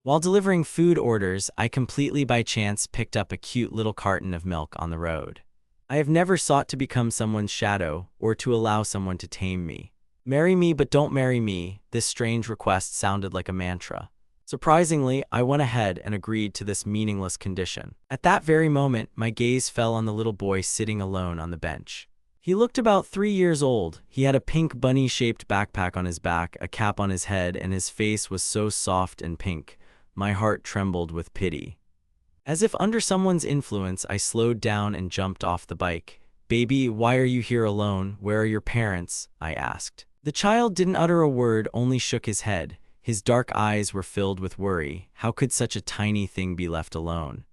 While delivering food orders, I completely by chance picked up a cute little carton of milk on the road. I have never sought to become someone's shadow or to allow someone to tame me. Marry me but don't marry me, this strange request sounded like a mantra. Surprisingly, I went ahead and agreed to this meaningless condition. At that very moment, my gaze fell on the little boy sitting alone on the bench. He looked about 3 years old. He had a pink bunny-shaped backpack on his back, a cap on his head, and his face was so soft and pink. My heart trembled with pity. As if under someone's influence, I slowed down and jumped off the bike. "Baby, why are you here alone? Where are your parents?" I asked. The child didn't utter a word, only shook his head. His dark eyes were filled with worry. How could such a tiny thing be left alone?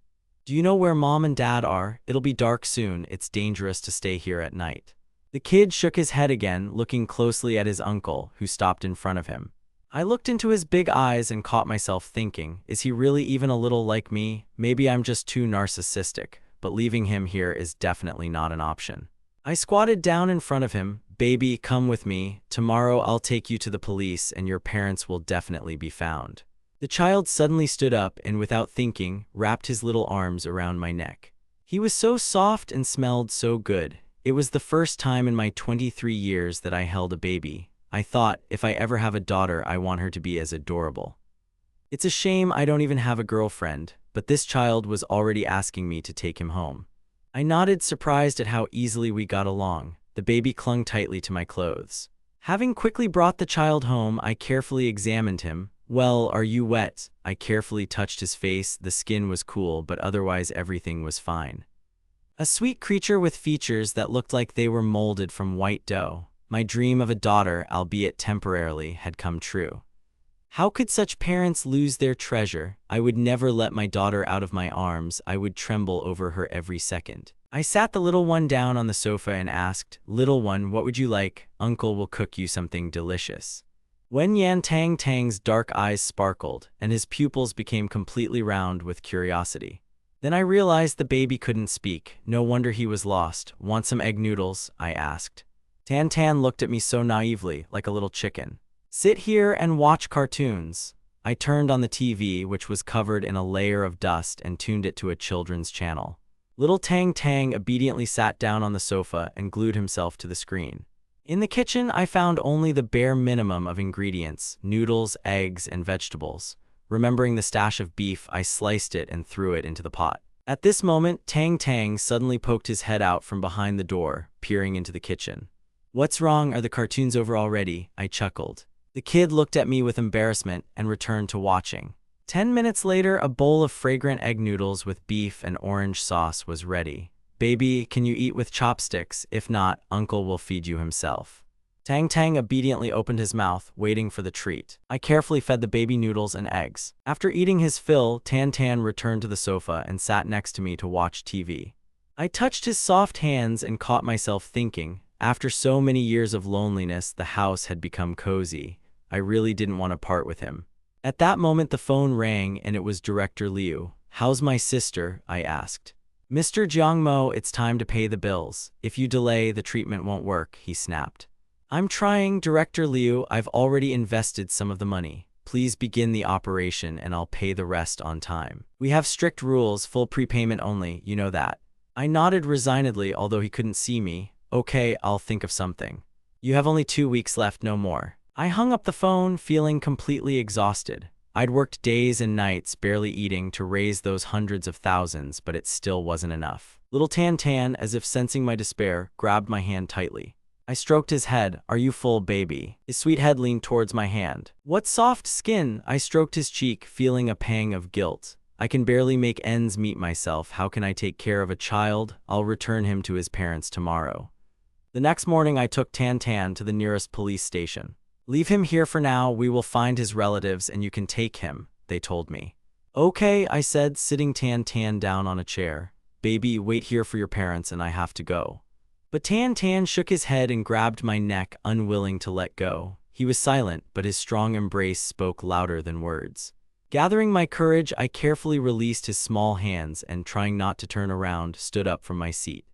"Do you know where Mom and Dad are? It'll be dark soon. It's dangerous to stay here at night." The kid shook his head again, looking closely at his uncle, who stopped in front of him. I looked into his big eyes and caught myself thinking, is he really even a little like me? Maybe I'm just too narcissistic, but leaving him here is definitely not an option. I squatted down in front of him. "Baby, come with me. Tomorrow I'll take you to the police and your parents will definitely be found." The child suddenly stood up and without thinking, wrapped his little arms around my neck. He was so soft and smelled so good. It was the first time in my 23 years that I held a baby. I thought, if I ever have a daughter, I want her to be as adorable. It's a shame I don't even have a girlfriend, but this child was already asking me to take him home. I nodded, surprised at how easily we got along. The baby clung tightly to my clothes. Having quickly brought the child home, I carefully examined him. "Well, are you wet?" I carefully touched his face. The skin was cool, but otherwise everything was fine. A sweet creature with features that looked like they were molded from white dough. My dream of a daughter, albeit temporarily, had come true. How could such parents lose their treasure? I would never let my daughter out of my arms. I would tremble over her every second. I sat the little one down on the sofa and asked, "Little one, what would you like? Uncle will cook you something delicious." When Yan Tang's dark eyes sparkled, and his pupils became completely round with curiosity. Then I realized the baby couldn't speak. No wonder he was lost. "Want some egg noodles?" I asked. Tan looked at me so naively, like a little chicken. "Sit here and watch cartoons." I turned on the TV, which was covered in a layer of dust, and tuned it to a children's channel. Little Tang obediently sat down on the sofa and glued himself to the screen. In the kitchen, I found only the bare minimum of ingredients: noodles, eggs, and vegetables. Remembering the stash of beef, I sliced it and threw it into the pot. At this moment, Tang suddenly poked his head out from behind the door, peering into the kitchen. "What's wrong? Are the cartoons over already?" I chuckled. The kid looked at me with embarrassment and returned to watching. 10 minutes later, a bowl of fragrant egg noodles with beef and orange sauce was ready. "Baby, can you eat with chopsticks? If not, Uncle will feed you himself." Tang obediently opened his mouth, waiting for the treat. I carefully fed the baby noodles and eggs. After eating his fill, Tan returned to the sofa and sat next to me to watch TV. I touched his soft hands and caught myself thinking, after so many years of loneliness, the house had become cozy. I really didn't want to part with him. At that moment, the phone rang and it was Director Liu. "How's my sister?" I asked. "Mr. Jiangmo, it's time to pay the bills. If you delay, the treatment won't work," he snapped. "I'm trying, Director Liu. I've already invested some of the money. Please begin the operation and I'll pay the rest on time. We have strict rules, full prepayment only, you know that." I nodded resignedly, although he couldn't see me. "Okay, I'll think of something. You have only 2 weeks left, no more." I hung up the phone, feeling completely exhausted. I'd worked days and nights, barely eating, to raise those hundreds of thousands, but it still wasn't enough. Little Tan, as if sensing my despair, grabbed my hand tightly. I stroked his head. "Are you full, baby?" His sweet head leaned towards my hand. "What soft skin!" I stroked his cheek, feeling a pang of guilt. "I can barely make ends meet myself. How can I take care of a child? I'll return him to his parents tomorrow." The next morning, I took Tan to the nearest police station. "Leave him here for now. We will find his relatives and you can take him," they told me. "Okay," I said, sitting Tan down on a chair. "Baby, wait here for your parents and I have to go." But Tan shook his head and grabbed my neck, unwilling to let go. He was silent, but his strong embrace spoke louder than words. Gathering my courage, I carefully released his small hands and, trying not to turn around, stood up from my seat.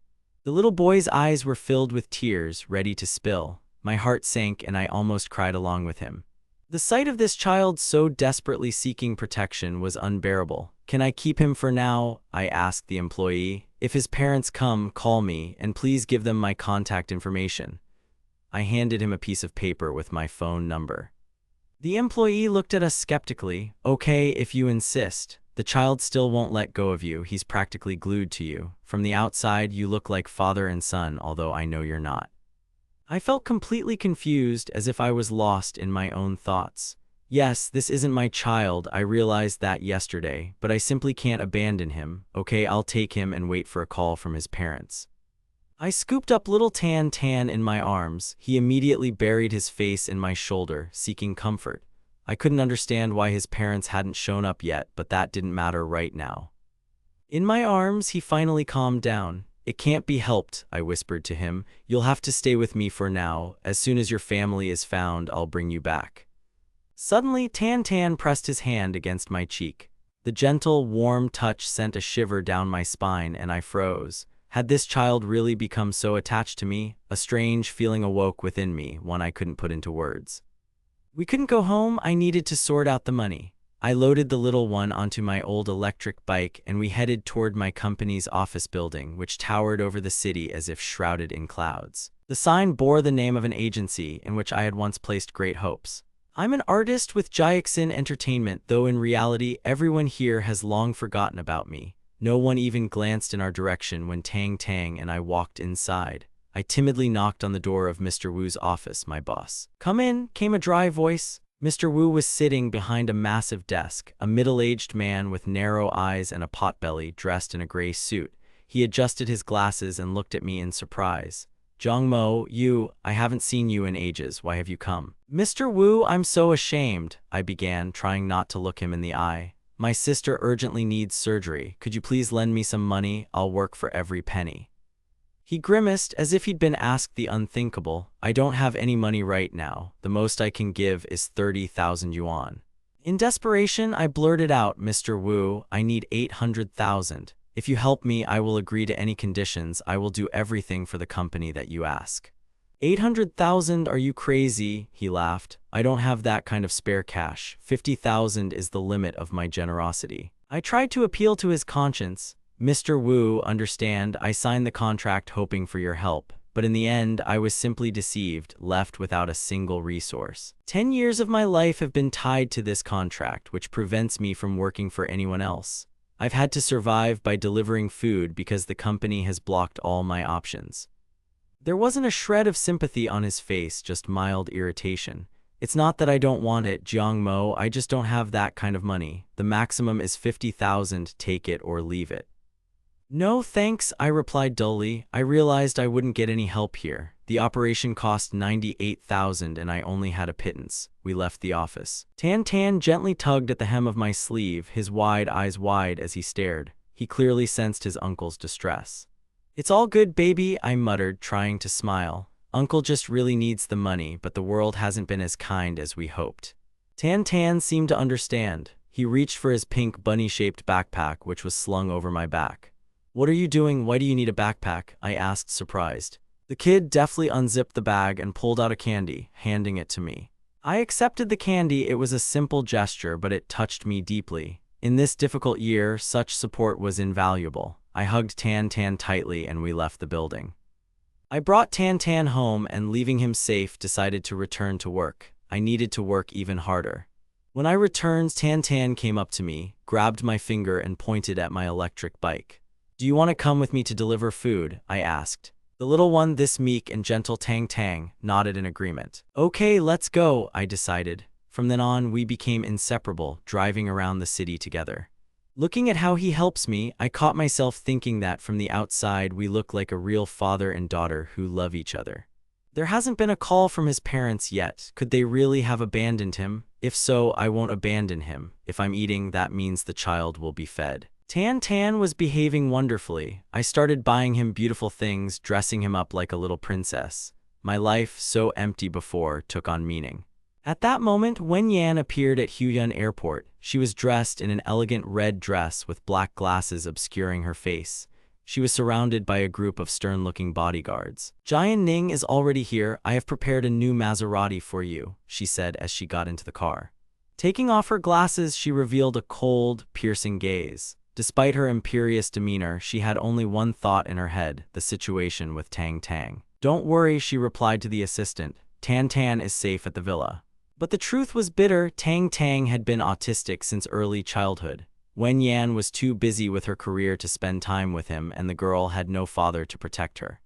The little boy's eyes were filled with tears, ready to spill. My heart sank and I almost cried along with him. The sight of this child so desperately seeking protection was unbearable. "Can I keep him for now?" I asked the employee. "If his parents come, call me, and please give them my contact information." I handed him a piece of paper with my phone number. The employee looked at us skeptically. "Okay, if you insist. The child still won't let go of you. He's practically glued to you. From the outside, you look like father and son, although I know you're not." I felt completely confused, as if I was lost in my own thoughts. "Yes, this isn't my child. I realized that yesterday, but I simply can't abandon him. Okay, I'll take him and wait for a call from his parents." I scooped up little Tan Tan in my arms. He immediately buried his face in my shoulder, seeking comfort. I couldn't understand why his parents hadn't shown up yet, but that didn't matter right now. In my arms, he finally calmed down. "It can't be helped," I whispered to him. "You'll have to stay with me for now. As soon as your family is found, I'll bring you back." Suddenly, Tan Tan pressed his hand against my cheek. The gentle, warm touch sent a shiver down my spine, and I froze. Had this child really become so attached to me? A strange feeling awoke within me, one I couldn't put into words. We couldn't go home. I needed to sort out the money. I loaded the little one onto my old electric bike, and we headed toward my company's office building, which towered over the city as if shrouded in clouds. The sign bore the name of an agency in which I had once placed great hopes. "I'm an artist with Jackson Entertainment, though in reality everyone here has long forgotten about me." No one even glanced in our direction when Tang Tang and I walked inside. I timidly knocked on the door of Mr. Wu's office, my boss. "Come in," came a dry voice. Mr. Wu was sitting behind a massive desk, a middle-aged man with narrow eyes and a potbelly, dressed in a gray suit. He adjusted his glasses and looked at me in surprise. "Jongmo, I haven't seen you in ages. Why have you come?" "Mr. Wu, I'm so ashamed," I began, trying not to look him in the eye. "My sister urgently needs surgery. Could you please lend me some money? I'll work for every penny." He grimaced as if he'd been asked the unthinkable. "I don't have any money right now. The most I can give is 30,000 yuan. In desperation, I blurted out, "Mr. Wu, I need 800,000. If you help me, I will agree to any conditions. I will do everything for the company that you ask." 800,000? Are you crazy?" He laughed. "I don't have that kind of spare cash. 50,000 is the limit of my generosity." I tried to appeal to his conscience. "Mr. Wu, understand, I signed the contract hoping for your help, but in the end, I was simply deceived, left without a single resource. 10 years of my life have been tied to this contract, which prevents me from working for anyone else. I've had to survive by delivering food because the company has blocked all my options." There wasn't a shred of sympathy on his face, just mild irritation. "It's not that I don't want it, Jiangmo, I just don't have that kind of money. The maximum is 50,000, take it or leave it." "No thanks," I replied dully. I realized I wouldn't get any help here. The operation cost 98,000 and I only had a pittance. We left the office. Tan Tan gently tugged at the hem of my sleeve, his wide eyes wide as he stared. He clearly sensed his uncle's distress. "It's all good, baby," I muttered, trying to smile. "Uncle just really needs the money, but the world hasn't been as kind as we hoped." Tan Tan seemed to understand. He reached for his pink bunny-shaped backpack, which was slung over my back. "What are you doing? Why do you need a backpack?" I asked, surprised. The kid deftly unzipped the bag and pulled out a candy, handing it to me. I accepted the candy. It was a simple gesture, but it touched me deeply. In this difficult year, such support was invaluable. I hugged Tan Tan tightly and we left the building. I brought Tan Tan home and, leaving him safe, decided to return to work. I needed to work even harder. When I returned, Tan Tan came up to me, grabbed my finger and pointed at my electric bike. "Do you want to come with me to deliver food?" I asked. The little one, this meek and gentle Tang Tang, nodded in agreement. "Okay, let's go," I decided. From then on, we became inseparable, driving around the city together. Looking at how he helps me, I caught myself thinking that from the outside we look like a real father and daughter who love each other. There hasn't been a call from his parents yet. Could they really have abandoned him? If so, I won't abandon him. If I'm eating, that means the child will be fed. Tan Tan was behaving wonderfully. I started buying him beautiful things, dressing him up like a little princess. My life, so empty before, took on meaning. At that moment, Wen Yan appeared at Huyun Airport. She was dressed in an elegant red dress with black glasses obscuring her face. She was surrounded by a group of stern-looking bodyguards. Jian Ning is already here. I have prepared a new Maserati for you, she said as she got into the car. Taking off her glasses, she revealed a cold, piercing gaze. Despite her imperious demeanor, she had only one thought in her head: the situation with Tang Tang. Don't worry, she replied to the assistant. Tan Tan is safe at the villa. But the truth was bitter. Tang Tang had been autistic since early childhood. Wen Yan was too busy with her career to spend time with him, and the girl had no father to protect her.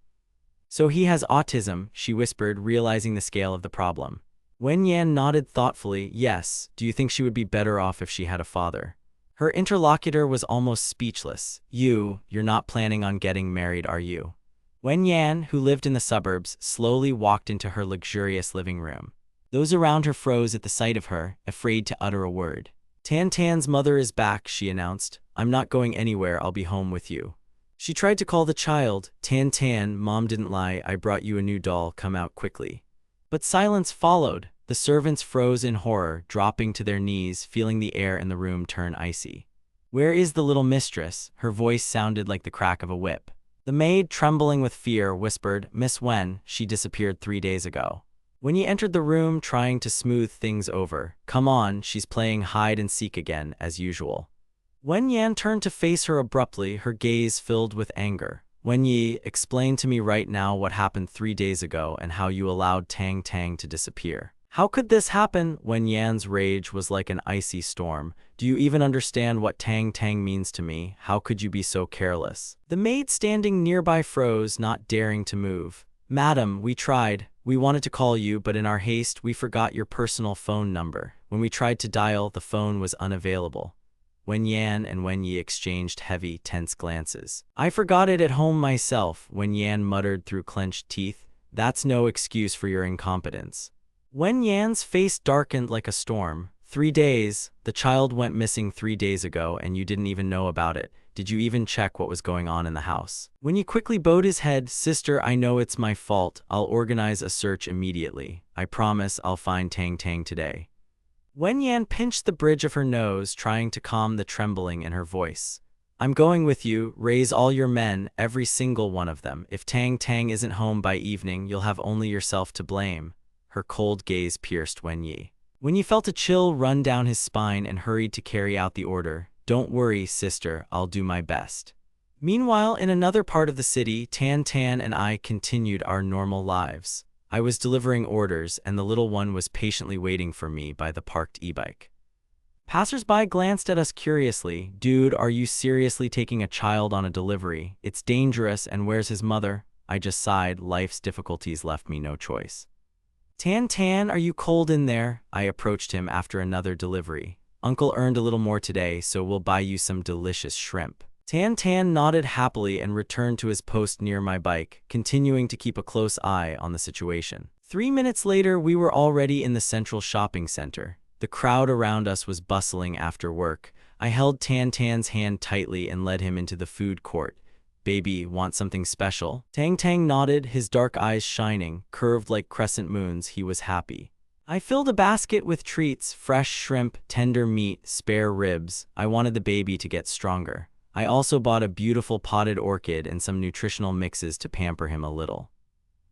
So he has autism, she whispered, realizing the scale of the problem. Wen Yan nodded thoughtfully. Yes, do you think she would be better off if she had a father? Her interlocutor was almost speechless. You're not planning on getting married, are you? Wen Yan, who lived in the suburbs, slowly walked into her luxurious living room. Those around her froze at the sight of her, afraid to utter a word. Tan Tan's mother is back, she announced. I'm not going anywhere, I'll be home with you. She tried to call the child. Tan Tan, Mom didn't lie, I brought you a new doll, come out quickly. But silence followed. The servants froze in horror, dropping to their knees, feeling the air in the room turn icy. Where is the little mistress? Her voice sounded like the crack of a whip. The maid, trembling with fear, whispered, Miss Wen, she disappeared 3 days ago. When he entered the room, trying to smooth things over, come on, she's playing hide and seek again, as usual. Wen Yan turned to face her abruptly, her gaze filled with anger. Wen Yi, explain to me right now what happened 3 days ago and how you allowed Tang Tang to disappear. How could this happen? Wen Yan's rage was like an icy storm. Do you even understand what Tang Tang means to me? How could you be so careless? The maid standing nearby froze, not daring to move. Madam, we tried. We wanted to call you, but in our haste, we forgot your personal phone number. When we tried to dial, the phone was unavailable. Wen Yan and Wen Yi exchanged heavy, tense glances. I forgot it at home myself, Wen Yan muttered through clenched teeth. That's no excuse for your incompetence. Wen Yan's face darkened like a storm. 3 days. The child went missing 3 days ago, and you didn't even know about it. Did you even check what was going on in the house? Wen Yi quickly bowed his head. Sister, I know it's my fault. I'll organize a search immediately. I promise I'll find Tang Tang today. Wen Yan pinched the bridge of her nose, trying to calm the trembling in her voice. I'm going with you. Raise all your men, every single one of them. If Tang Tang isn't home by evening, you'll have only yourself to blame. Her cold gaze pierced Wen Yi. Wen Yi felt a chill run down his spine and hurried to carry out the order. Don't worry, sister, I'll do my best. Meanwhile, in another part of the city, Tan Tan and I continued our normal lives. I was delivering orders, and the little one was patiently waiting for me by the parked e-bike. Passers-by glanced at us curiously. Dude, are you seriously taking a child on a delivery? It's dangerous, and where's his mother? I just sighed. Life's difficulties left me no choice. Tan Tan, are you cold in there? I approached him after another delivery. Uncle earned a little more today, so we'll buy you some delicious shrimp. Tan Tan nodded happily and returned to his post near my bike, continuing to keep a close eye on the situation. 3 minutes later, we were already in the central shopping center. The crowd around us was bustling after work. I held Tan Tan's hand tightly and led him into the food court. Baby, want something special? Tang Tang nodded, his dark eyes shining, curved like crescent moons. He was happy. I filled a basket with treats, fresh shrimp, tender meat, spare ribs. I wanted the baby to get stronger. I also bought a beautiful potted orchid and some nutritional mixes to pamper him a little.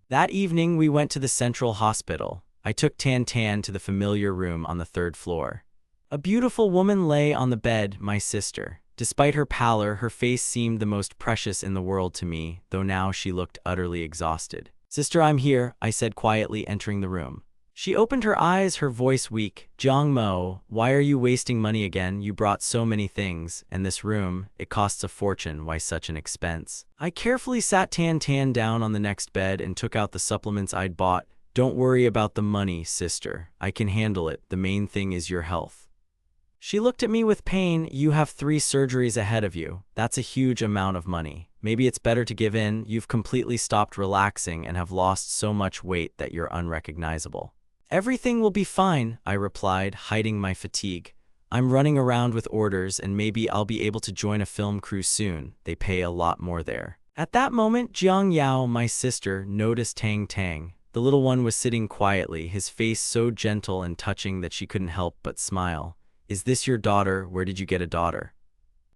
That evening, we went to the central hospital. I took Tan Tan to the familiar room on the 3rd floor. A beautiful woman lay on the bed, my sister. Despite her pallor, her face seemed the most precious in the world to me, though now she looked utterly exhausted. Sister, I'm here, I said quietly, entering the room. She opened her eyes, her voice weak. Jiang Mo, why are you wasting money again? You brought so many things, and this room, it costs a fortune. Why such an expense? I carefully sat Tan Tan down on the next bed and took out the supplements I'd bought. Don't worry about the money, sister. I can handle it. The main thing is your health. She looked at me with pain. You have 3 surgeries ahead of you. That's a huge amount of money. Maybe it's better to give in. You've completely stopped relaxing and have lost so much weight that you're unrecognizable. Everything will be fine, I replied, hiding my fatigue. I'm running around with orders, and maybe I'll be able to join a film crew soon. They pay a lot more there. At that moment, Jiang Yao, my sister, noticed Tang Tang. The little one was sitting quietly, his face so gentle and touching that she couldn't help but smile. Is this your daughter? Where did you get a daughter?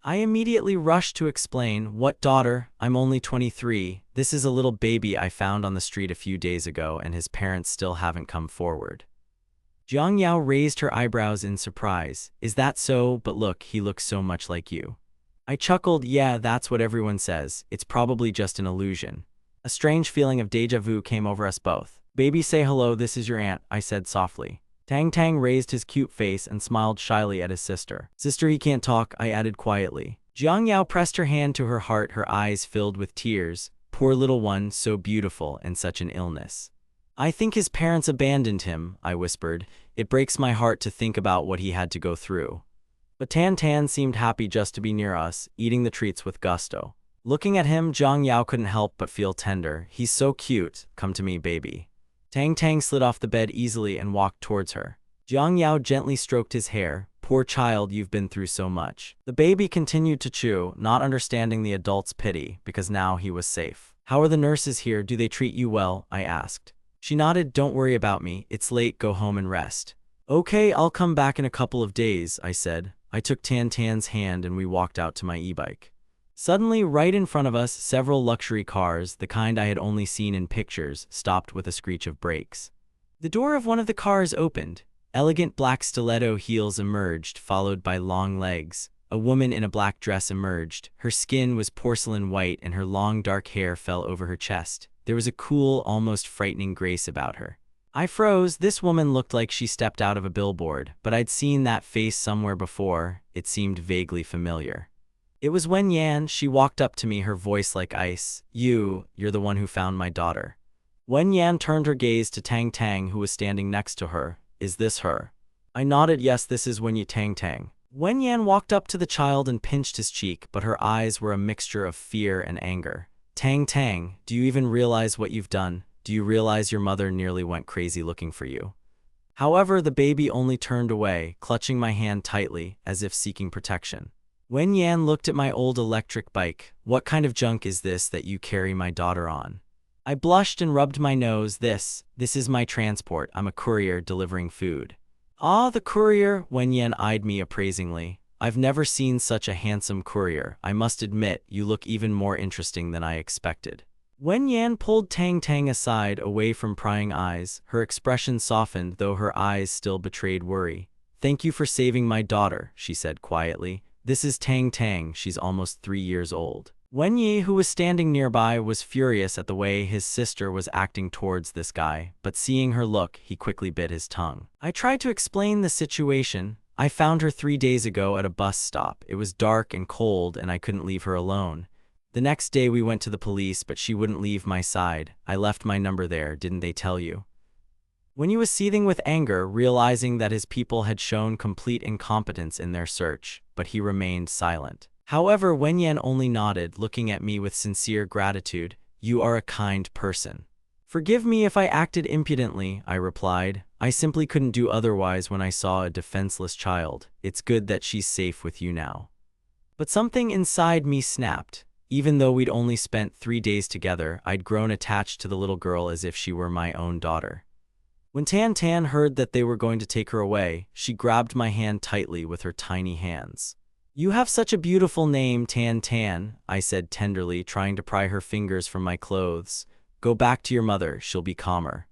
I immediately rushed to explain, "What daughter? I'm only 23. This is a little baby I found on the street a few days ago and his parents still haven't come forward." Jiang Yao raised her eyebrows in surprise. "Is that so? But look, he looks so much like you." I chuckled. "Yeah, that's what everyone says. It's probably just an illusion." A strange feeling of déjà vu came over us both. "Baby, say hello, this is your aunt," I said softly. Tang Tang raised his cute face and smiled shyly at his sister. "Sister, he can't talk," I added quietly. Jiang Yao pressed her hand to her heart, her eyes filled with tears. "Poor little one, so beautiful and such an illness." "I think his parents abandoned him," I whispered. "It breaks my heart to think about what he had to go through." But Tan Tan seemed happy just to be near us, eating the treats with gusto. Looking at him, Jiang Yao couldn't help but feel tender. "He's so cute. Come to me, baby." Tang Tang slid off the bed easily and walked towards her. Jiang Yao gently stroked his hair. "Poor child, you've been through so much." The baby continued to chew, not understanding the adult's pity, because now he was safe. "How are the nurses here? Do they treat you well?" I asked. She nodded. "Don't worry about me. It's late. Go home and rest." "Okay, I'll come back in a couple of days," I said. I took Tan Tan's hand and we walked out to my e-bike. Suddenly, right in front of us, several luxury cars, the kind I had only seen in pictures, stopped with a screech of brakes. The door of one of the cars opened. Elegant black stiletto heels emerged, followed by long legs. A woman in a black dress emerged. Her skin was porcelain white and her long dark hair fell over her chest. There was a cool, almost frightening grace about her. I froze. This woman looked like she stepped out of a billboard, but I'd seen that face somewhere before. It seemed vaguely familiar. It was Wen Yan. She walked up to me, her voice like ice. You're the one who found my daughter." Wen Yan turned her gaze to Tang Tang, who was standing next to her. "Is this her?" I nodded. "Yes, this is Wen Yi Tang Tang." Wen Yan walked up to the child and pinched his cheek, but her eyes were a mixture of fear and anger. "Tang Tang, do you even realize what you've done? Do you realize your mother nearly went crazy looking for you?" However, the baby only turned away, clutching my hand tightly, as if seeking protection. Wen Yan looked at my old electric bike. "What kind of junk is this that you carry my daughter on?" I blushed and rubbed my nose. This is my transport. I'm a courier delivering food." "Ah, the courier?" Wen Yan eyed me appraisingly. "I've never seen such a handsome courier. I must admit, you look even more interesting than I expected." Wen Yan pulled Tang Tang aside, away from prying eyes. Her expression softened, though her eyes still betrayed worry. "Thank you for saving my daughter," she said quietly. "This is Tang Tang. She's almost 3 years old." Wen Yi, who was standing nearby, was furious at the way his sister was acting towards this guy, but seeing her look, he quickly bit his tongue. I tried to explain the situation. "I found her 3 days ago at a bus stop. It was dark and cold, and I couldn't leave her alone. The next day we went to the police, but she wouldn't leave my side. I left my number there, didn't they tell you?" Wen Yi was seething with anger, realizing that his people had shown complete incompetence in their search, but he remained silent. However, Wen Yan only nodded, looking at me with sincere gratitude. "You are a kind person." "Forgive me if I acted impudently," I replied. "I simply couldn't do otherwise when I saw a defenseless child. It's good that she's safe with you now." But something inside me snapped. Even though we'd only spent 3 days together, I'd grown attached to the little girl as if she were my own daughter. When Tan Tan heard that they were going to take her away, she grabbed my hand tightly with her tiny hands. "You have such a beautiful name, Tan Tan," I said tenderly, trying to pry her fingers from my clothes. "Go back to your mother, she'll be calmer."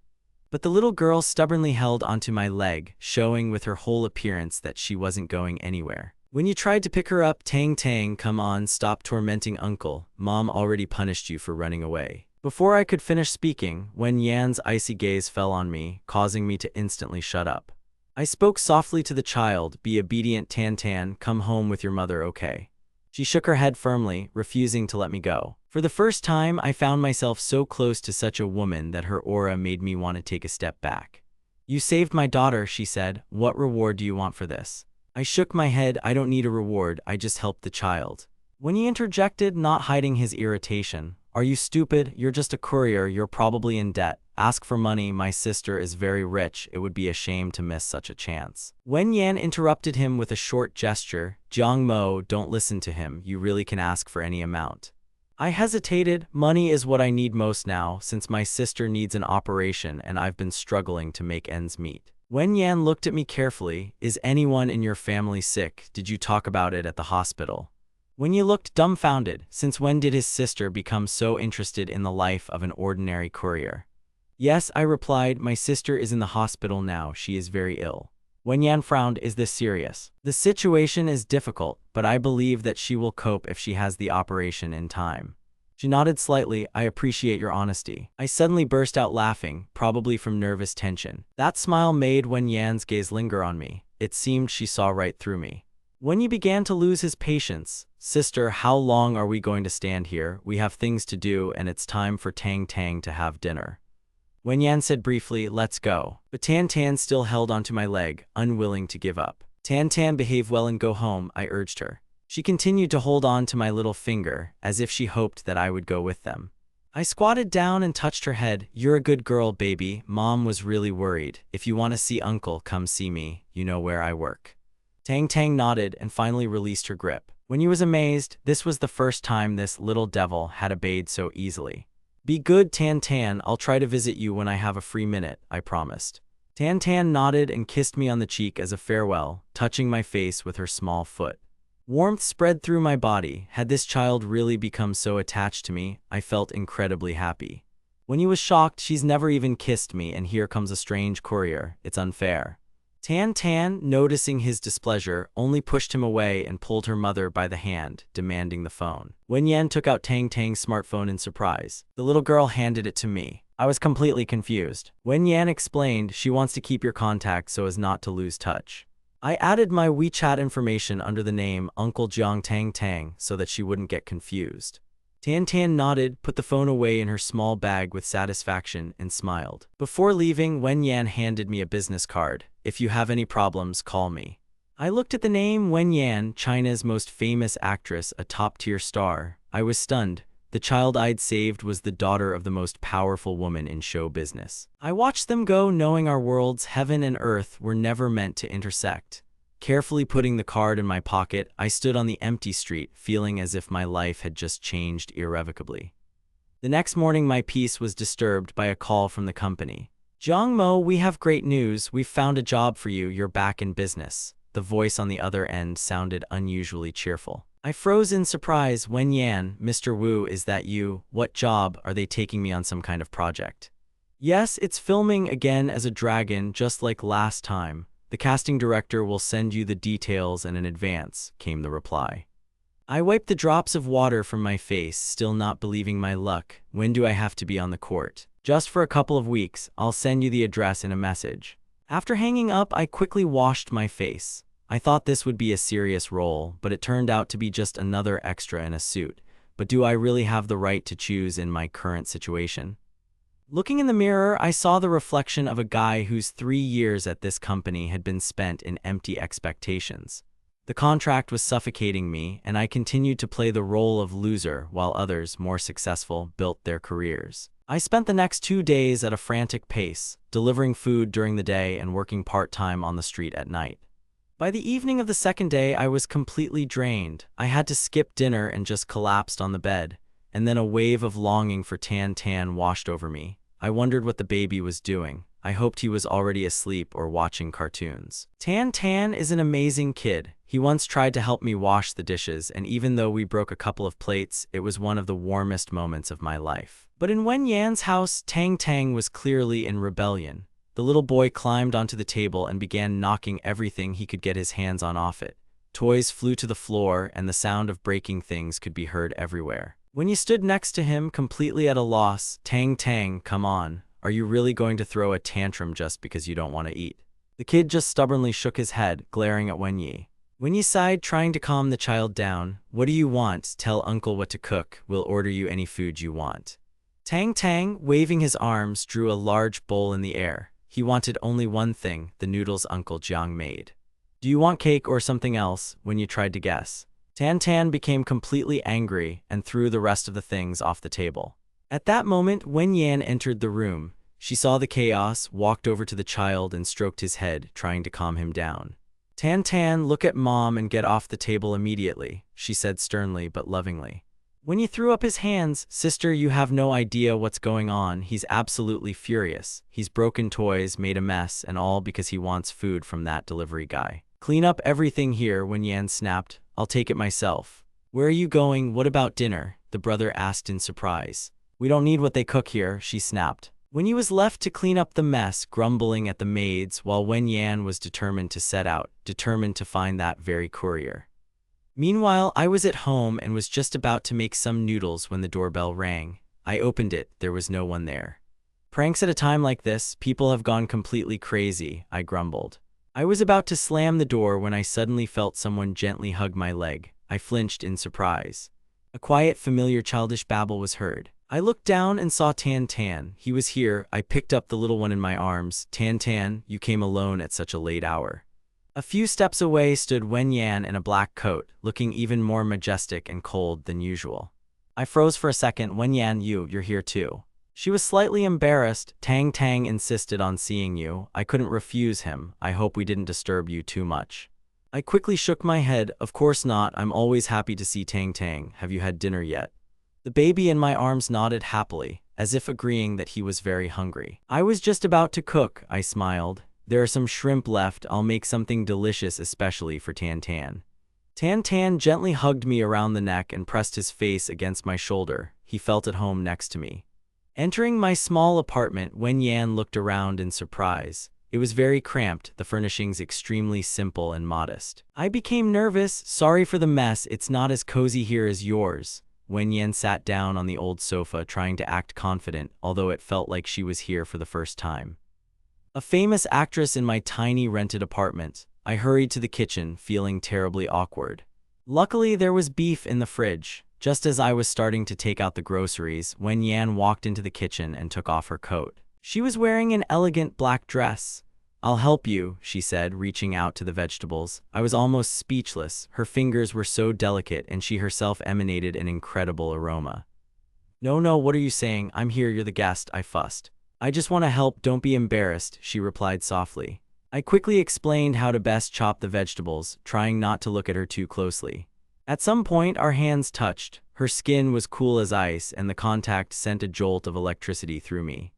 But the little girl stubbornly held onto my leg, showing with her whole appearance that she wasn't going anywhere. "When you tried to pick her up, Tang Tang, come on, stop tormenting Uncle. Mom already punished you for running away." Before I could finish speaking, Wen Yan's icy gaze fell on me, causing me to instantly shut up. I spoke softly to the child. "Be obedient, Tan Tan. Come home with your mother, okay?" She shook her head firmly, refusing to let me go. For the first time, I found myself so close to such a woman that her aura made me want to take a step back. "You saved my daughter," she said. "What reward do you want for this?" I shook my head. "I don't need a reward, I just helped the child." When he interjected, not hiding his irritation, "Are you stupid? You're just a courier, you're probably in debt. Ask for money, my sister is very rich, it would be a shame to miss such a chance." Wen Yan interrupted him with a short gesture. "Jiang Mo, don't listen to him, you really can ask for any amount." I hesitated. Money is what I need most now, since my sister needs an operation and I've been struggling to make ends meet. Wen Yan looked at me carefully. "Is anyone in your family sick? Did you talk about it at the hospital?" Wenyi looked dumbfounded. Since when did his sister become so interested in the life of an ordinary courier? Yes, I replied, my sister is in the hospital now, she is very ill. Wenyan frowned, is this serious? The situation is difficult, but I believe that she will cope if she has the operation in time. She nodded slightly, I appreciate your honesty. I suddenly burst out laughing, probably from nervous tension. That smile made Wenyan's gaze linger on me. It seemed she saw right through me. Wenyi began to lose his patience. Sister, how long are we going to stand here? We have things to do and it's time for Tang Tang to have dinner. Wenyan said briefly, let's go. But Tan Tan still held onto my leg, unwilling to give up. Tan Tan, behave well and go home, I urged her. She continued to hold on to my little finger, as if she hoped that I would go with them. I squatted down and touched her head. You're a good girl, baby. Mom was really worried. If you want to see Uncle, come see me. You know where I work. Tang Tang nodded and finally released her grip. Wenyi was amazed. This was the first time this little devil had obeyed so easily. Be good, Tan Tan. I'll try to visit you when I have a free minute, I promised. Tan Tan nodded and kissed me on the cheek as a farewell, touching my face with her small foot. Warmth spread through my body. Had this child really become so attached to me? I felt incredibly happy. Wenyi was shocked. She's never even kissed me, and here comes a strange courier. It's unfair. Tan Tan, noticing his displeasure, only pushed him away and pulled her mother by the hand, demanding the phone. Wenyan took out Tang Tang's smartphone in surprise. The little girl handed it to me. I was completely confused. Wenyan explained she wants to keep your contact so as not to lose touch. I added my WeChat information under the name Uncle Jiang Tang Tang so that she wouldn't get confused. Tan Tan nodded, put the phone away in her small bag with satisfaction, and smiled. Before leaving, Wenyan handed me a business card. If you have any problems, call me. I looked at the name Wenyan, China's most famous actress, a top-tier star. I was stunned. The child I'd saved was the daughter of the most powerful woman in show business. I watched them go, knowing our worlds, heaven and earth, were never meant to intersect. Carefully putting the card in my pocket, I stood on the empty street, feeling as if my life had just changed irrevocably. The next morning, my peace was disturbed by a call from the company. Jiang Mo, we have great news. We've found a job for you. You're back in business. The voice on the other end sounded unusually cheerful. I froze in surprise. Wenyan, Mr. Wu, is that you? What job? Are they taking me on some kind of project? Yes, it's filming again as a dragon, just like last time. The casting director will send you the details in advance, came the reply. I wiped the drops of water from my face, still not believing my luck. When do I have to be on the court? Just for a couple of weeks. I'll send you the address in a message. After hanging up, I quickly washed my face. I thought this would be a serious role, but it turned out to be just another extra in a suit. But do I really have the right to choose in my current situation? Looking in the mirror, I saw the reflection of a guy whose 3 years at this company had been spent in empty expectations. The contract was suffocating me, and I continued to play the role of loser while others, more successful, built their careers. I spent the next 2 days at a frantic pace, delivering food during the day and working part-time on the street at night. By the evening of the second day, I was completely drained. I had to skip dinner and just collapsed on the bed. And then a wave of longing for Tan Tan washed over me. I wondered what the baby was doing. I hoped he was already asleep or watching cartoons. Tan Tan is an amazing kid. He once tried to help me wash the dishes, and even though we broke a couple of plates, it was one of the warmest moments of my life. But in Wen Yan's house, Tang Tang was clearly in rebellion. The little boy climbed onto the table and began knocking everything he could get his hands on off it. Toys flew to the floor, and the sound of breaking things could be heard everywhere. When you stood next to him, completely at a loss, Tang Tang, come on. Are you really going to throw a tantrum just because you don't want to eat? The kid just stubbornly shook his head, glaring at Wenyi. Wenyi sighed, trying to calm the child down. What do you want? Tell uncle what to cook. We'll order you any food you want. Tang Tang, waving his arms, drew a large bowl in the air. He wanted only one thing, the noodles Uncle Jiang made. Do you want cake or something else? Wenyi tried to guess. Tan Tan became completely angry and threw the rest of the things off the table. At that moment, Wen Yan entered the room. She saw the chaos, walked over to the child and stroked his head, trying to calm him down. Tan Tan, look at mom and get off the table immediately, she said sternly but lovingly. When he threw up his hands, sister, you have no idea what's going on. He's absolutely furious. He's broken toys, made a mess, and all because he wants food from that delivery guy. Clean up everything here, Wen Yan snapped. I'll take it myself. Where are you going? What about dinner? The brother asked in surprise. We don't need what they cook here, she snapped. Wenyi was left to clean up the mess, grumbling at the maids, while Wen Yan was determined to set out, determined to find that very courier. Meanwhile, I was at home and was just about to make some noodles when the doorbell rang. I opened it, there was no one there. Pranks at a time like this, people have gone completely crazy, I grumbled. I was about to slam the door when I suddenly felt someone gently hug my leg. I flinched in surprise. A quiet, familiar childish babble was heard. I looked down and saw Tan Tan. He was here. I picked up the little one in my arms. Tan Tan, you came alone at such a late hour. A few steps away stood Wen Yan in a black coat, looking even more majestic and cold than usual. I froze for a second. Wen Yan, you're here too. She was slightly embarrassed. Tang Tang insisted on seeing you. I couldn't refuse him. I hope we didn't disturb you too much. I quickly shook my head. Of course not. I'm always happy to see Tang Tang. Have you had dinner yet? The baby in my arms nodded happily, as if agreeing that he was very hungry. I was just about to cook, I smiled. There are some shrimp left. I'll make something delicious especially for Tan Tan. Tan Tan gently hugged me around the neck and pressed his face against my shoulder. He felt at home next to me. Entering my small apartment, Wen Yan looked around in surprise. It was very cramped, the furnishings extremely simple and modest. I became nervous. Sorry for the mess, it's not as cozy here as yours. Wen Yan sat down on the old sofa trying to act confident, although it felt like she was here for the first time. A famous actress in my tiny rented apartment. I hurried to the kitchen, feeling terribly awkward. Luckily, there was beef in the fridge. Just as I was starting to take out the groceries, Wen Yan walked into the kitchen and took off her coat. She was wearing an elegant black dress. I'll help you, she said, reaching out to the vegetables. I was almost speechless. Her fingers were so delicate and she herself emanated an incredible aroma. No, what are you saying? I'm here, you're the guest, I fussed. I just want to help, don't be embarrassed, she replied softly. I quickly explained how to best chop the vegetables, trying not to look at her too closely. At some point, our hands touched. Her skin was cool as ice, and the contact sent a jolt of electricity through me.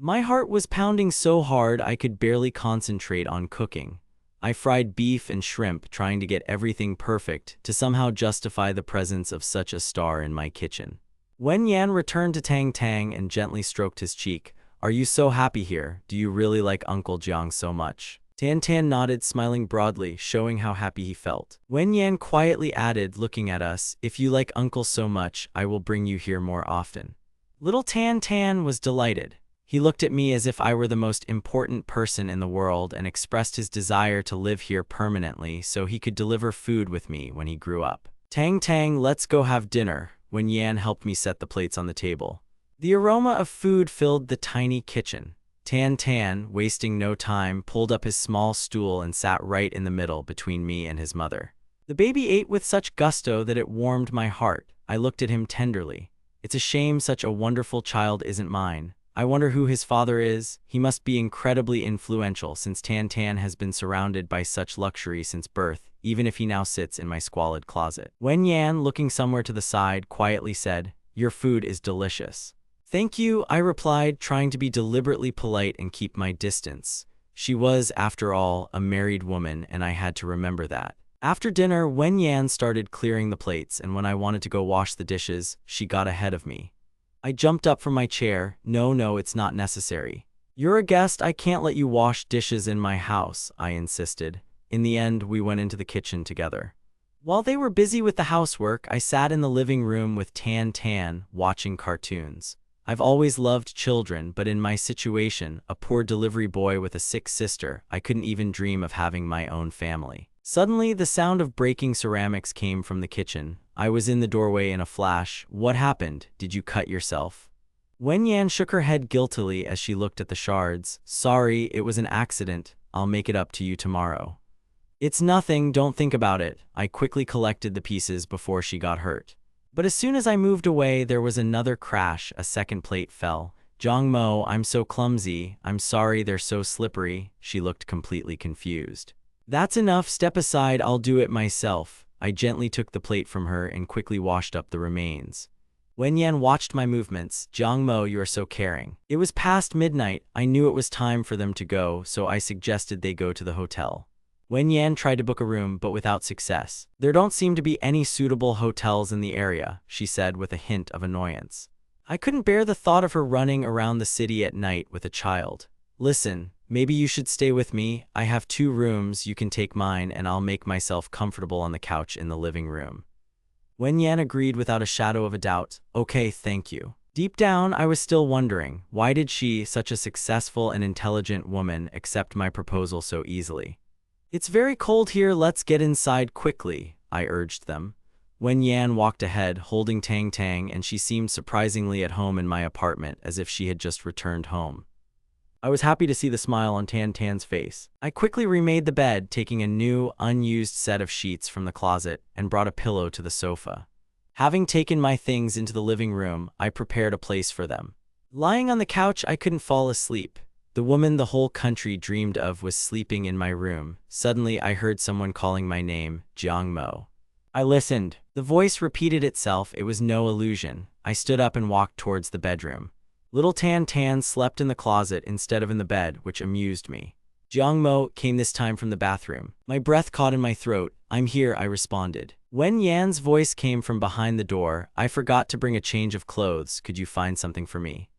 My heart was pounding so hard I could barely concentrate on cooking. I fried beef and shrimp, trying to get everything perfect to somehow justify the presence of such a star in my kitchen. Wen Yan returned to Tang Tang and gently stroked his cheek. Are you so happy here? Do you really like Uncle Jiang so much? Tan Tan nodded, smiling broadly, showing how happy he felt. Wen Yan quietly added, looking at us, if you like Uncle so much, I will bring you here more often. Little Tan Tan was delighted. He looked at me as if I were the most important person in the world and expressed his desire to live here permanently so he could deliver food with me when he grew up. Tang Tang, let's go have dinner. Wen Yan helped me set the plates on the table. The aroma of food filled the tiny kitchen. Tan Tan, wasting no time, pulled up his small stool and sat right in the middle between me and his mother. The baby ate with such gusto that it warmed my heart. I looked at him tenderly. It's a shame such a wonderful child isn't mine. I wonder who his father is. He must be incredibly influential since Tan Tan has been surrounded by such luxury since birth, even if he now sits in my squalid closet. Wen Yan, looking somewhere to the side, quietly said, "Your food is delicious." "Thank you," I replied, trying to be deliberately polite and keep my distance. She was, after all, a married woman, and I had to remember that. After dinner, Wen Yan started clearing the plates, and when I wanted to go wash the dishes, she got ahead of me. I jumped up from my chair. No, it's not necessary. You're a guest, I can't let you wash dishes in my house, I insisted. In the end, we went into the kitchen together. While they were busy with the housework, I sat in the living room with Tan Tan, watching cartoons. I've always loved children, but in my situation, a poor delivery boy with a sick sister, I couldn't even dream of having my own family. Suddenly, the sound of breaking ceramics came from the kitchen. I was in the doorway in a flash. What happened? Did you cut yourself? Wen Yan shook her head guiltily as she looked at the shards. Sorry, it was an accident. I'll make it up to you tomorrow. It's nothing, don't think about it. I quickly collected the pieces before she got hurt. But as soon as I moved away, there was another crash. A second plate fell. Zhang Mo, I'm so clumsy. I'm sorry, they're so slippery. She looked completely confused. That's enough, step aside, I'll do it myself. I gently took the plate from her and quickly washed up the remains. Wen Yan watched my movements. Zhang Mo, you are so caring. It was past midnight. I knew it was time for them to go, so I suggested they go to the hotel. Wen Yan tried to book a room, but without success. There don't seem to be any suitable hotels in the area, she said with a hint of annoyance. I couldn't bear the thought of her running around the city at night with a child. Listen, maybe you should stay with me. I have 2 rooms, you can take mine and I'll make myself comfortable on the couch in the living room. Wen Yan agreed without a shadow of a doubt. Okay, thank you. Deep down, I was still wondering, why did she, such a successful and intelligent woman, accept my proposal so easily? It's very cold here, let's get inside quickly, I urged them. Wen Yan walked ahead, holding Tang Tang, and she seemed surprisingly at home in my apartment, as if she had just returned home. I was happy to see the smile on Tan Tan's face. I quickly remade the bed, taking a new, unused set of sheets from the closet, and brought a pillow to the sofa. Having taken my things into the living room, I prepared a place for them. Lying on the couch, I couldn't fall asleep. The woman the whole country dreamed of was sleeping in my room. Suddenly, I heard someone calling my name, Jiang Mo. I listened. The voice repeated itself. It was no illusion. I stood up and walked towards the bedroom. Little Tan Tan slept in the closet instead of in the bed, which amused me. Jiang Mo came this time from the bathroom. My breath caught in my throat. I'm here, I responded. Wen Yan's voice came from behind the door. I forgot to bring a change of clothes. Could you find something for me?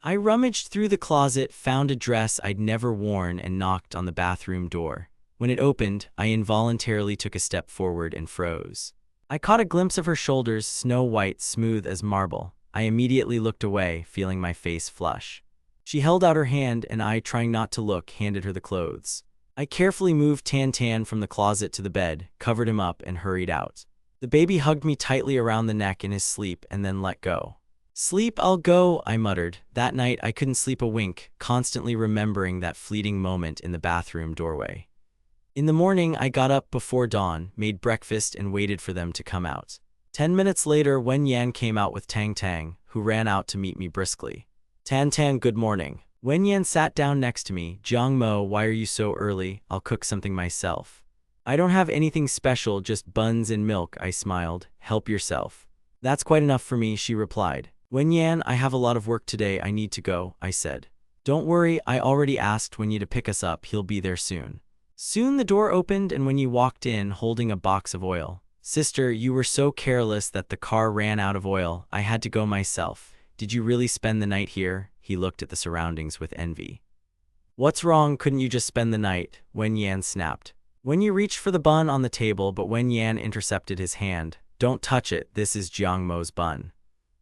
I rummaged through the closet, found a dress I'd never worn, and knocked on the bathroom door. When it opened, I involuntarily took a step forward and froze. I caught a glimpse of her shoulders, snow white, smooth as marble. I immediately looked away, feeling my face flush. She held out her hand, and I, trying not to look, handed her the clothes. I carefully moved Tan Tan from the closet to the bed, covered him up, and hurried out. The baby hugged me tightly around the neck in his sleep and then let go. Sleep, I'll go, I muttered. That night, I couldn't sleep a wink, constantly remembering that fleeting moment in the bathroom doorway. In the morning, I got up before dawn, made breakfast, and waited for them to come out. 10 minutes later, Wen Yan came out with Tang Tang, who ran out to meet me briskly. Tan Tan, good morning. Wen Yan sat down next to me. Jiang Mo, why are you so early? I'll cook something myself. I don't have anything special, just buns and milk, I smiled. Help yourself. That's quite enough for me, she replied. Wen Yan, I have a lot of work today, I need to go, I said. Don't worry, I already asked Wenyi to pick us up, he'll be there soon. Soon the door opened and Wenyi walked in, holding a box of oil. Sister, you were so careless that the car ran out of oil. I had to go myself. Did you really spend the night here? He looked at the surroundings with envy. What's wrong? Couldn't you just spend the night? Wen Yan snapped. Wenyi reached for the bun on the table, but Wen Yan intercepted his hand. Don't touch it, this is Jiang Mo's bun.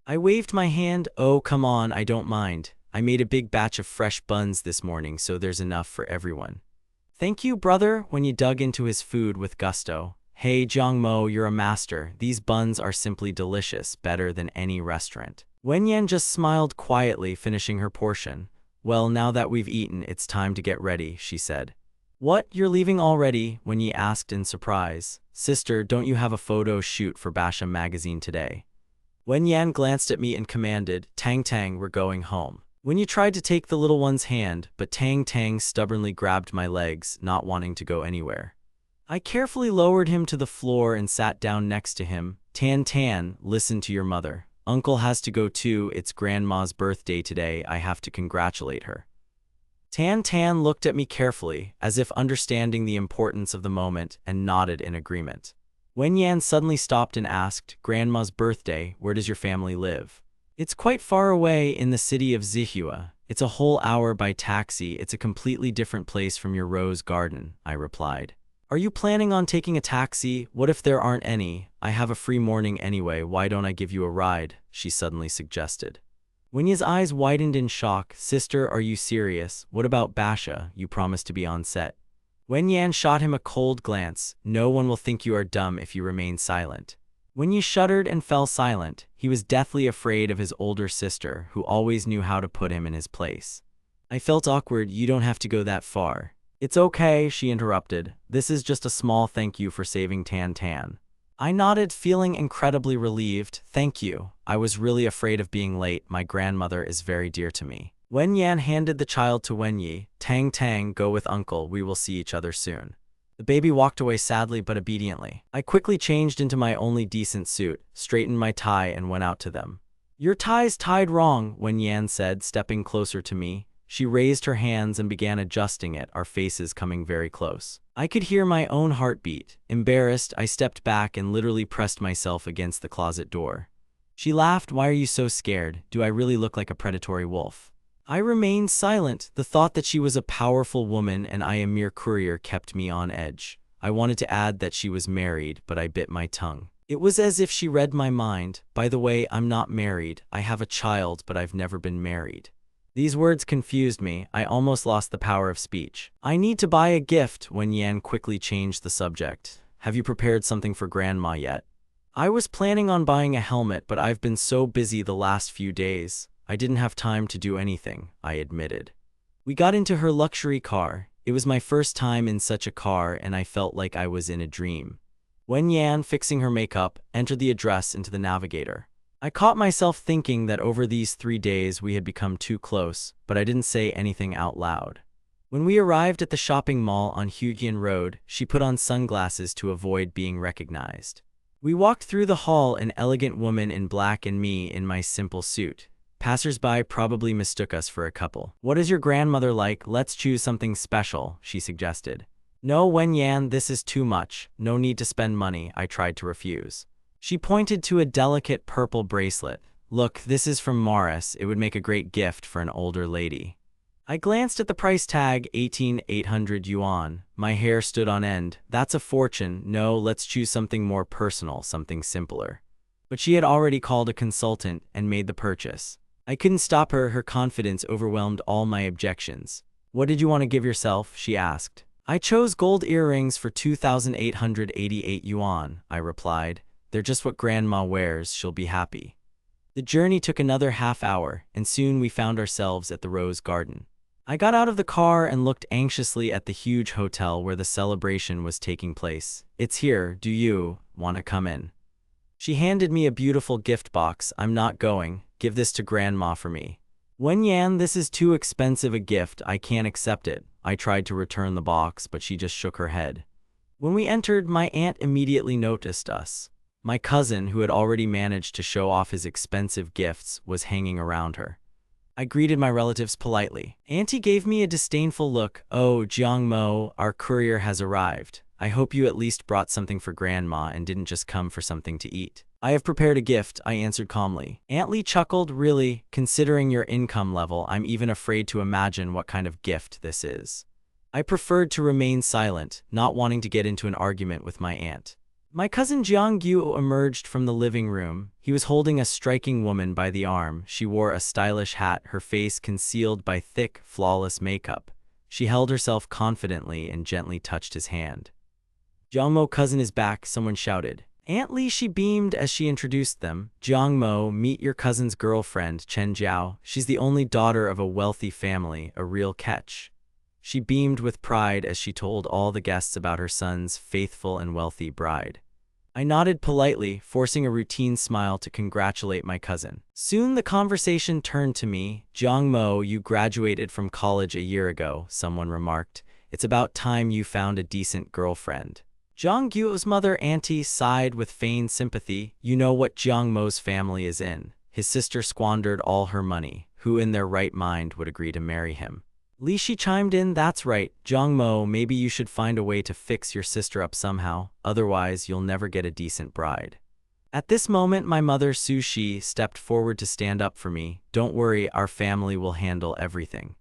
I waved my hand. Oh, come on, I don't mind. I made a big batch of fresh buns this morning, so there's enough for everyone. Thank you, brother, Wenyi dug into his food with gusto. Hey, Jiang Mo, you're a master. These buns are simply delicious, better than any restaurant. Wen Yan just smiled quietly, finishing her portion. Well, now that we've eaten, it's time to get ready, she said. What, you're leaving already? Wenyi asked in surprise. Sister, don't you have a photo shoot for Basha magazine today? Wen Yan glanced at me and commanded, Tang Tang, we're going home. Wenyi tried to take the little one's hand, but Tang Tang stubbornly grabbed my legs, not wanting to go anywhere. I carefully lowered him to the floor and sat down next to him. Tan Tan, listen to your mother. Uncle has to go too, it's Grandma's birthday today, I have to congratulate her. Tan Tan looked at me carefully, as if understanding the importance of the moment, and nodded in agreement. Wen Yan suddenly stopped and asked, Grandma's birthday, where does your family live? It's quite far away in the city of Zihua. It's a whole hour by taxi, it's a completely different place from your rose garden, I replied. Are you planning on taking a taxi? What if there aren't any? I have a free morning anyway, why don't I give you a ride? She suddenly suggested. Wenyi's eyes widened in shock. Sister, are you serious? What about Basha? You promised to be on set. Wen Yan shot him a cold glance. No one will think you are dumb if you remain silent. Wenyi shuddered and fell silent. He was deathly afraid of his older sister, who always knew how to put him in his place. I felt awkward. You don't have to go that far. It's okay, she interrupted. This is just a small thank you for saving Tan Tan. I nodded, feeling incredibly relieved. Thank you. I was really afraid of being late. My grandmother is very dear to me. Wen Yan handed the child to Wenyi. Tang Tang, go with uncle. We will see each other soon. The baby walked away sadly but obediently. I quickly changed into my only decent suit, straightened my tie, and went out to them. Your tie's tied wrong, Wen Yan said, stepping closer to me. She raised her hands and began adjusting it, our faces coming very close. I could hear my own heartbeat. Embarrassed, I stepped back and literally pressed myself against the closet door. She laughed. "Why are you so scared? Do I really look like a predatory wolf?" I remained silent. The thought that she was a powerful woman and I a mere courier kept me on edge. I wanted to add that she was married, but I bit my tongue. It was as if she read my mind. "By the way, I'm not married. I have a child, but I've never been married." These words confused me. I almost lost the power of speech. "I need to buy a gift," when Yan quickly changed the subject. "Have you prepared something for Grandma yet?" I was planning on buying a helmet, but I've been so busy the last few days. I didn't have time to do anything, I admitted. We got into her luxury car. It was my first time in such a car, and I felt like I was in a dream. When Yan, fixing her makeup, entered the address into the navigator, I caught myself thinking that over these 3 days we had become too close, but I didn't say anything out loud. When we arrived at the shopping mall on Hugian Road, she put on sunglasses to avoid being recognized. We walked through the hall, an elegant woman in black and me in my simple suit. Passers-by probably mistook us for a couple. "What is your grandmother like? Let's choose something special," she suggested. "No, Wen Yan, this is too much. No need to spend money," I tried to refuse. She pointed to a delicate purple bracelet. "Look, this is from Morris. It would make a great gift for an older lady." I glanced at the price tag, 18,800 yuan. My hair stood on end. "That's a fortune. No, let's choose something more personal, something simpler." But she had already called a consultant and made the purchase. I couldn't stop her. Her confidence overwhelmed all my objections. "What did you want to give yourself?" she asked. "I chose gold earrings for 2,888 yuan, I replied. "They're just what Grandma wears. She'll be happy." The journey took another half hour, and soon we found ourselves at the Rose Garden. I got out of the car and looked anxiously at the huge hotel where the celebration was taking place. "It's here. Do you want to come in?" She handed me a beautiful gift box. "I'm not going. Give this to Grandma for me." "Wen Yan, this is too expensive a gift. I can't accept it." I tried to return the box, but she just shook her head. When we entered, my aunt immediately noticed us. My cousin, who had already managed to show off his expensive gifts, was hanging around her. I greeted my relatives politely. Auntie gave me a disdainful look. "Oh, Jiang Mo, our courier has arrived. I hope you at least brought something for Grandma and didn't just come for something to eat." "I have prepared a gift," I answered calmly. Aunt Lee chuckled. "Really? Considering your income level, I'm even afraid to imagine what kind of gift this is." I preferred to remain silent, not wanting to get into an argument with my aunt. My cousin Jiang Gu emerged from the living room. He was holding a striking woman by the arm. She wore a stylish hat, her face concealed by thick, flawless makeup. She held herself confidently and gently touched his hand. "Jiang Mo, cousin is back," someone shouted. Aunt Lee, she beamed as she introduced them. "Jiang Mo, meet your cousin's girlfriend, Chen Jiao. She's the only daughter of a wealthy family, a real catch." She beamed with pride as she told all the guests about her son's faithful and wealthy bride. I nodded politely, forcing a routine smile to congratulate my cousin. Soon the conversation turned to me. "Jiang Mo, you graduated from college a year ago," someone remarked. "It's about time you found a decent girlfriend." Jiang Guo's mother, Auntie, sighed with feigned sympathy. "You know what Jiang Mo's family is in. His sister squandered all her money. Who in their right mind would agree to marry him?" Li Shi chimed in. "That's right, Jiang Mo, maybe you should find a way to fix your sister up somehow, otherwise you'll never get a decent bride." At this moment, my mother, Su Shi, stepped forward to stand up for me. "Don't worry, our family will handle everything."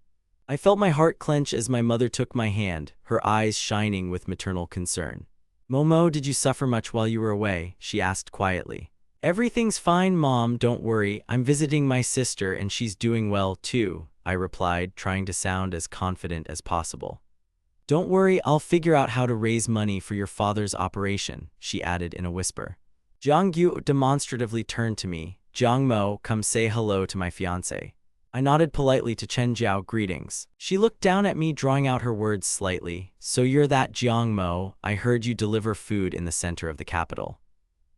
I felt my heart clench as my mother took my hand, her eyes shining with maternal concern. "Momo, did you suffer much while you were away?" she asked quietly. "Everything's fine, Mom, don't worry. I'm visiting my sister and she's doing well too," I replied, trying to sound as confident as possible. "Don't worry, I'll figure out how to raise money for your father's operation," she added in a whisper. Jiang Gu demonstratively turned to me. "Jiang Mo, come say hello to my fiancé." I nodded politely to Chen Jiao. "Greetings." She looked down at me, drawing out her words slightly. "So you're that Jiang Mo? I heard you deliver food in the center of the capital."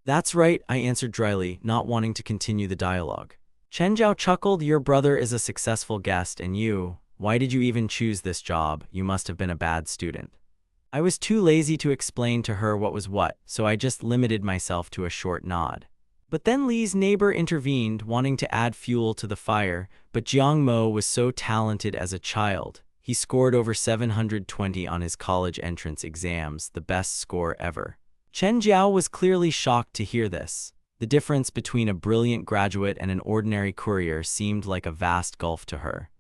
"That's right," I answered dryly, not wanting to continue the dialogue. Chen Jiao chuckled. "Your brother is a successful guest, and why did you even choose this job? You must have been a bad student." I was too lazy to explain to her what was what, so I just limited myself to a short nod. But then Li's neighbor intervened, wanting to add fuel to the fire. "But Jiang Mo was so talented as a child. He scored over 720 on his college entrance exams, the best score ever. Chen Jiao was clearly shocked to hear this. The difference between a brilliant graduate and an ordinary courier seemed like a vast gulf to her.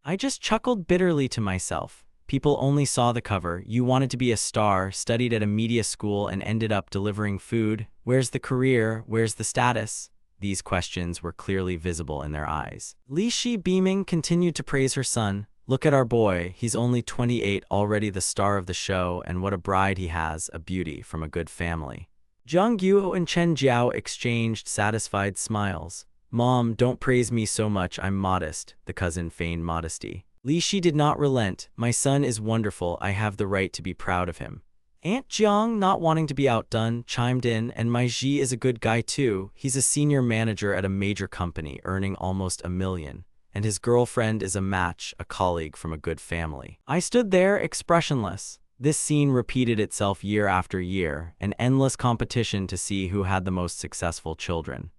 I just chuckled bitterly to myself. People only saw the cover. You wanted to be a star, studied at a media school, and ended up delivering food. Where's the career? Where's the status? These questions were clearly visible in their eyes. Li Shi, beaming, continued to praise her son. Look at our boy. He's only 28, already the star of the show, and what a bride he has, a beauty from a good family. Zhang Guo and Chen Jiao exchanged satisfied smiles. Mom, don't praise me so much, I'm modest, the cousin feigned modesty. Li Shi did not relent. My son is wonderful, I have the right to be proud of him. Aunt Jiang, not wanting to be outdone, chimed in, and my Ji is a good guy too. He's a senior manager at a major company, earning almost $1 million. And his girlfriend is a match, a colleague from a good family. I stood there, expressionless. This scene repeated itself year after year, an endless competition to see who had the most successful children.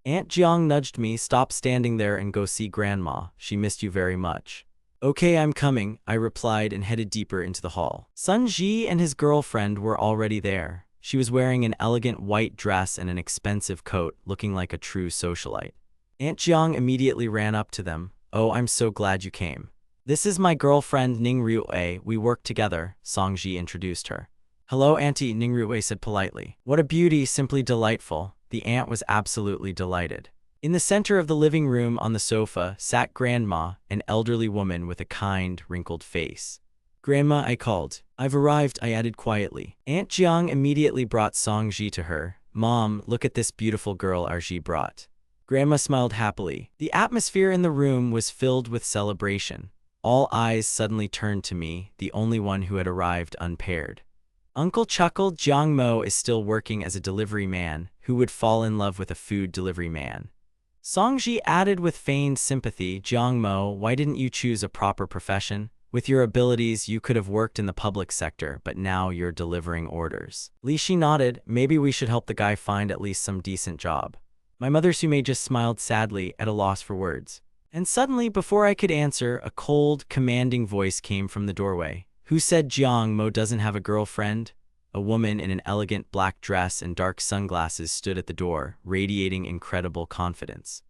Aunt Jiang nudged me, stop standing there and go see Grandma. She missed you very much. Okay, I'm coming, I replied and headed deeper into the hall. Sun Ji and his girlfriend were already there. She was wearing an elegant white dress and an expensive coat, looking like a true socialite. Aunt Jiang immediately ran up to them. Oh, I'm so glad you came. This is my girlfriend Ning Ruei. We work together, Song Ji introduced her. Hello, Auntie, Ning Ruei said politely. What a beauty, simply delightful. The aunt was absolutely delighted. In the center of the living room on the sofa sat Grandma, an elderly woman with a kind, wrinkled face. Grandma, I called. I've arrived, I added quietly. Aunt Jiang immediately brought Song Ji to her. Mom, look at this beautiful girl our Ji brought. Grandma smiled happily. The atmosphere in the room was filled with celebration. All eyes suddenly turned to me, the only one who had arrived unpaired. Uncle chuckled. Jiang Mo is still working as a delivery man. Who would fall in love with a food delivery man? Song Ji added with feigned sympathy. Jiang Mo, why didn't you choose a proper profession? With your abilities, you could have worked in the public sector, but now you're delivering orders. Li Shi nodded. Maybe we should help the guy find at least some decent job. My mother Sume just smiled sadly, at a loss for words. And suddenly, before I could answer, a cold, commanding voice came from the doorway. Who said Jiang Mo doesn't have a girlfriend? A woman in an elegant black dress and dark sunglasses stood at the door, radiating incredible confidence.